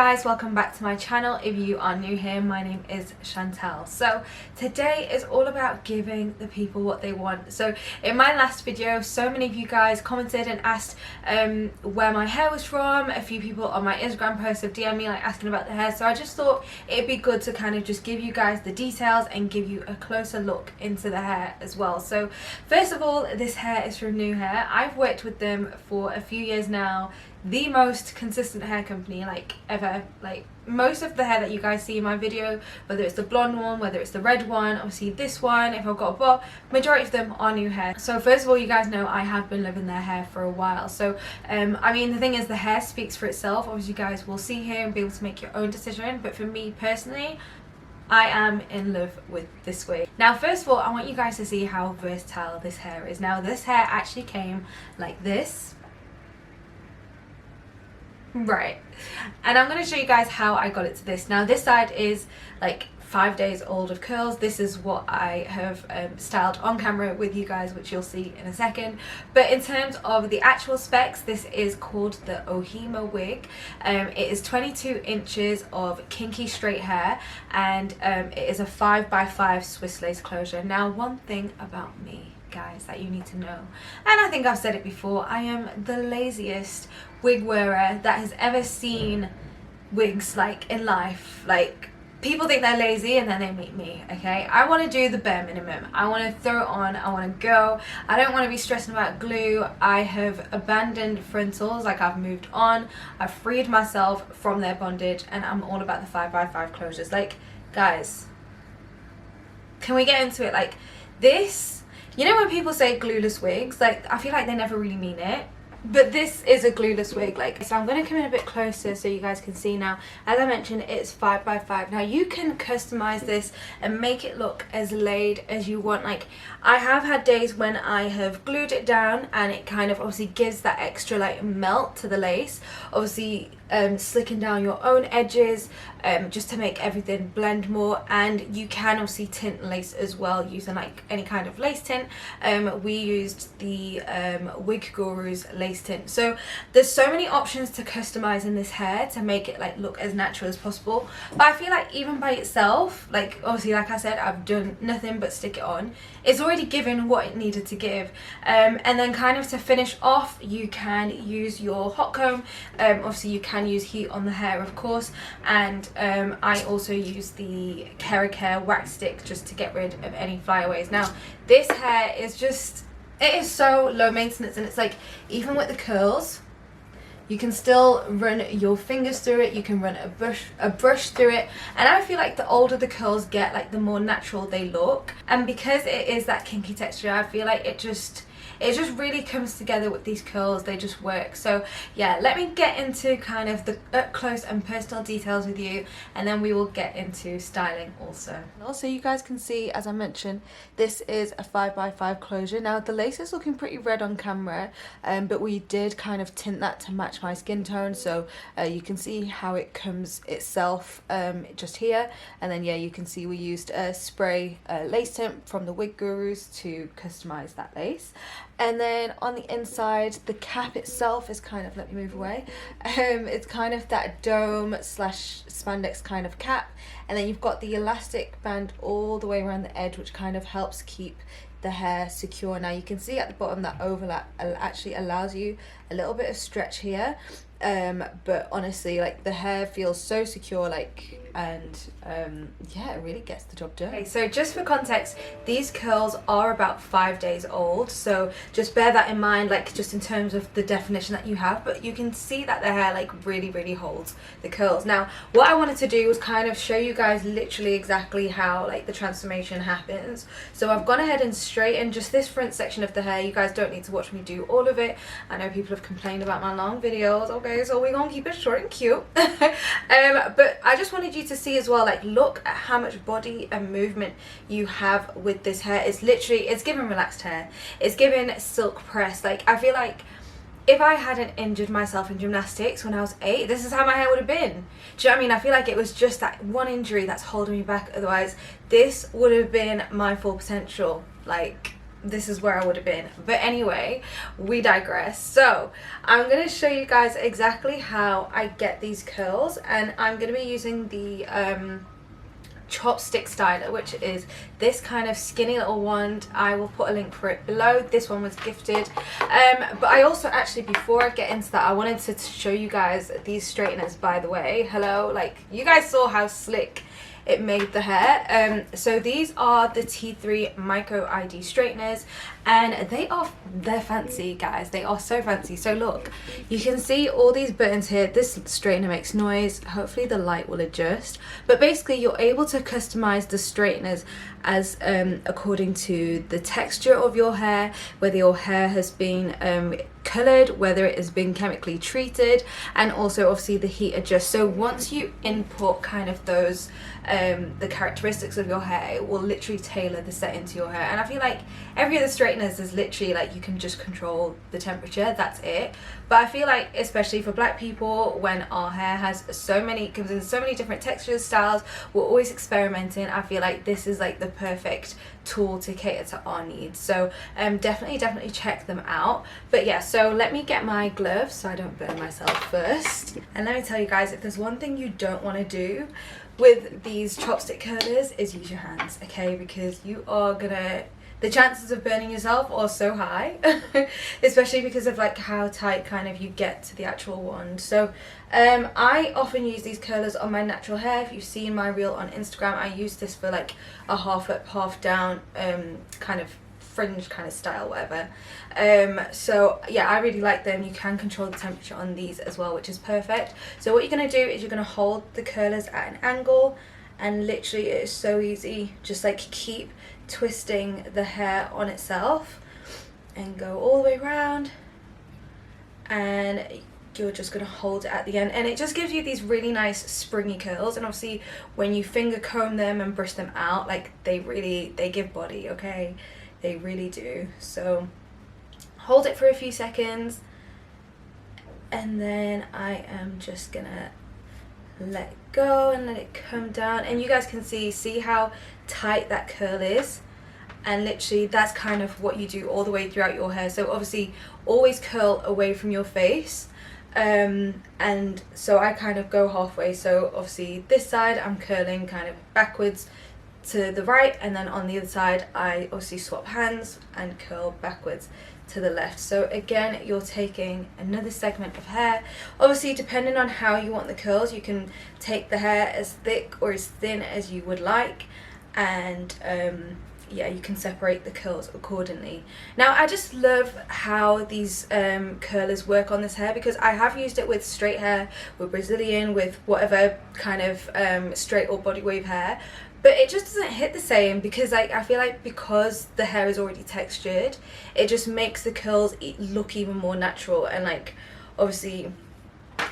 guys, welcome back to my channel. If you are new here, my name is Chantal. So today is all about giving the people what they want. So in my last video, so many of you guys commented and asked where my hair was from. A few people on my Instagram posts have DM'd me like asking about the hair, so I just thought it'd be good to kind of just give you guys the details and give you a closer look into the hair as well. So first of all, this hair is from New Hair. I've worked with them for a few years now. The most consistent hair company like ever. Like most of the hair that you guys see in my video, whether it's the blonde one, whether it's the red one, obviously this one, if I've got a bob, majority of them are New Hair. So first of all, you guys know I have been loving their hair for a while. So I mean, the thing is, the hair speaks for itself. Obviously you guys will see here and be able to make your own decision, but for me personally, I am in love with this wig. Now first of all, I want you guys to see how versatile this hair is. Now this hair actually came like this. Right, and I'm going to show you guys how I got it to this. Now this side is like 5 days old of curls. This is what I have styled on camera with you guys, which you'll see in a second. But in terms of the actual specs, this is called the Ohima wig. It is 22 inches of kinky straight hair, and it is a 5x5 Swiss lace closure. Now one thing about me, guys, that you need to know, and I think I've said it before, I am the laziest wig wearer that has ever seen wigs like in life. Like, people think they're lazy and then they meet me, okay? I want to do the bare minimum. I want to throw it on, I want to go. I don't want to be stressing about glue. I have abandoned frontals, like I've moved on. I've freed myself from their bondage, and I'm all about the 5x5 closures. Like, guys, can we get into it? Like this, you know when people say glueless wigs, like I feel like they never really mean it. But this is a glueless wig. Like, so I'm going to come in a bit closer so you guys can see. Now as I mentioned, it's 5x5. Now you can customize this and make it look as laid as you want. Like, I have had days when I have glued it down and it kind of obviously gives that extra like melt to the lace, obviously slicking down your own edges just to make everything blend more. And you can obviously tint lace as well using like any kind of lace tint. We used the Wig Guru's lace tint. So there's so many options to customize in this hair to make it like look as natural as possible. But I feel like even by itself, like obviously like I said, I've done nothing but stick it on, it's already given what it needed to give. And then kind of to finish off, you can use your hot comb. Obviously you can use heat on the hair, of course, and I also use the Care wax stick just to get rid of any flyaways. Now this hair is just, it is so low maintenance, and it's like even with the curls you can still run your fingers through it, you can run a brush through it, and I feel like the older the curls get, like the more natural they look. And because it is that kinky texture, I feel like it just really comes together with these curls. They just work. So yeah, let me get into kind of the up close and personal details with you, and then we will get into styling also. And also you guys can see, as I mentioned, this is a 5x5 closure. Now the lace is looking pretty red on camera, but we did kind of tint that to match my skin tone, so you can see how it comes itself just here. And then yeah, you can see we used a spray lace tint from the Wig Gurus to customize that lace. And then on the inside, the cap itself is kind of, let me move away, it's kind of that dome slash spandex kind of cap, and then you've got the elastic band all the way around the edge, which kind of helps keep the hair secure. Now you can see at the bottom that overlap actually allows you a little bit of stretch here, but honestly, like the hair feels so secure, like, and yeah, it really gets the job done. Okay, so just for context, these curls are about 5 days old, so just bear that in mind, like just in terms of the definition that you have. But you can see that the hair like really holds the curls. Now what I wanted to do was kind of show you guys literally exactly how like the transformation happens. So I've gone ahead and straightened just this front section of the hair. You guys don't need to watch me do all of it. I know people have complained about my long videos, okay, so we're gonna keep it short and cute. But I just wanted you to see as well, like look at how much body and movement you have with this hair. It's literally, it's given relaxed hair, it's given silk press. Like I feel like if I hadn't injured myself in gymnastics when I was 8, this is how my hair would have been. Do you know what I mean? I feel like it was just that one injury that's holding me back. Otherwise this would have been my full potential. Like this is where I would have been. But anyway, we digress. So I'm going to show you guys exactly how I get these curls, and I'm going to be using the chopstick styler, which is this kind of skinny little wand. I will put a link for it below. This one was gifted, but I also actually, before I get into that, I wanted to show you guys these straighteners, by the way. Hello, like, you guys saw how slick it made the hair. So these are the T3 micro ID straighteners, and they're fancy, guys. They are so fancy. So look, you can see all these buttons here. This straightener makes noise. Hopefully the light will adjust, but basically you're able to customize the straighteners as according to the texture of your hair, whether your hair has been colored, whether it has been chemically treated, and also obviously the heat adjust. So once you input kind of those the characteristics of your hair, it will literally tailor the setting to your hair. And I feel like every other straighteners is literally like you can just control the temperature, that's it. But I feel like, especially for black people, when our hair has comes in so many different textures, styles, we're always experimenting, I feel like this is like the perfect tool to cater to our needs. So definitely check them out. But yeah, so let me get my gloves so I don't burn myself first. And let me tell you guys, if there's one thing you don't want to do with these chopstick curlers is use your hands, okay? Because you are gonna, the chances of burning yourself are so high, especially because of like how tight kind of you get to the actual wand. So I often use these curlers on my natural hair. If you've seen my reel on Instagram, I use this for like a half up, half down kind of fringe kind of style, whatever. So yeah, I really like them. You can control the temperature on these as well, which is perfect. So what you're going to do is you're going to hold the curlers at an angle, and literally it is so easy. Just like keep twisting the hair on itself and go all the way around, and you're just going to hold it at the end, and it just gives you these really nice springy curls. And obviously when you finger comb them and brush them out, like they give body, okay? They really do. So hold it for a few seconds, and then I am just gonna let go and let it come down. And you guys can see how tight that curl is, and literally that's kind of what you do all the way throughout your hair. So obviously always curl away from your face, and so I kind of go halfway. So obviously this side I'm curling kind of backwards to the right, and then on the other side I obviously swap hands and curl backwards to the left. So again, you're taking another segment of hair. Obviously depending on how you want the curls, you can take the hair as thick or as thin as you would like, and yeah, you can separate the curls accordingly. Now I just love how these curlers work on this hair, because I have used it with straight hair, with Brazilian, with whatever kind of straight or body wave hair, but it just doesn't hit the same, because like I feel like because the hair is already textured, it just makes the curls look even more natural. And like obviously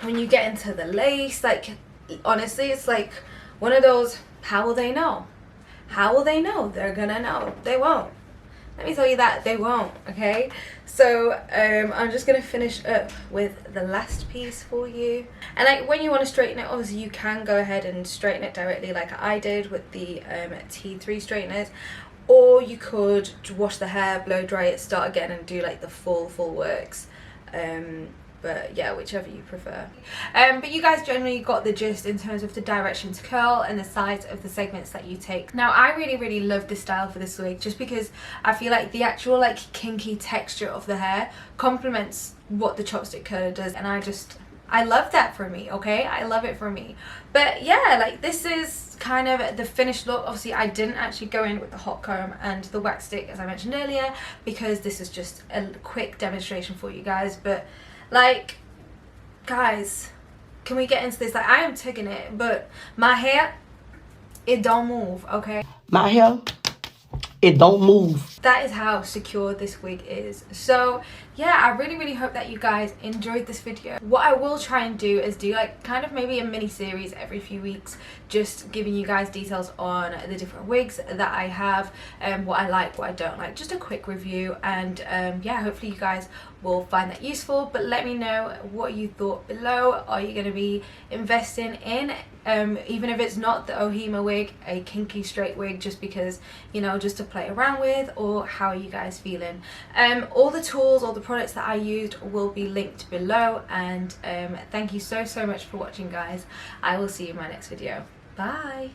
when you get into the lace, like honestly it's like one of those, how will they know? How will they know? They're gonna know. They won't. Let me tell you that, they won't, okay? So I'm just gonna finish up with the last piece for you. And like when you want to straighten it, obviously you can go ahead and straighten it directly like I did with the T3 straighteners, or you could wash the hair, blow dry it, start again and do like the full works. But yeah, whichever you prefer. But you guys generally got the gist in terms of the direction to curl and the size of the segments that you take. Now I really love this style for this wig, just because I feel like the actual like kinky texture of the hair complements what the chopstick curler does, and I love that for me, okay? I love it for me. But yeah, like this is kind of the finished look. Obviously I didn't actually go in with the hot comb and the wax stick as I mentioned earlier, because this is just a quick demonstration for you guys. But like, guys, can we get into this? Like, I am taking it, but my hair, it don't move, okay? My hair, it don't move. That is how secure this wig is. So yeah, I really hope that you guys enjoyed this video. What I will try and do is do like kind of maybe a mini series every few weeks, just giving you guys details on the different wigs that I have, what I like, what I don't like, just a quick review. And yeah, hopefully you guys will find that useful. But let me know what you thought below. Are you going to be investing in, even if it's not the Ohima wig, a kinky straight wig, just because, you know, just to play around with, or how are you guys feeling? All the tools, all the products that I used will be linked below, and thank you so much for watching, guys. I will see you in my next video. Bye.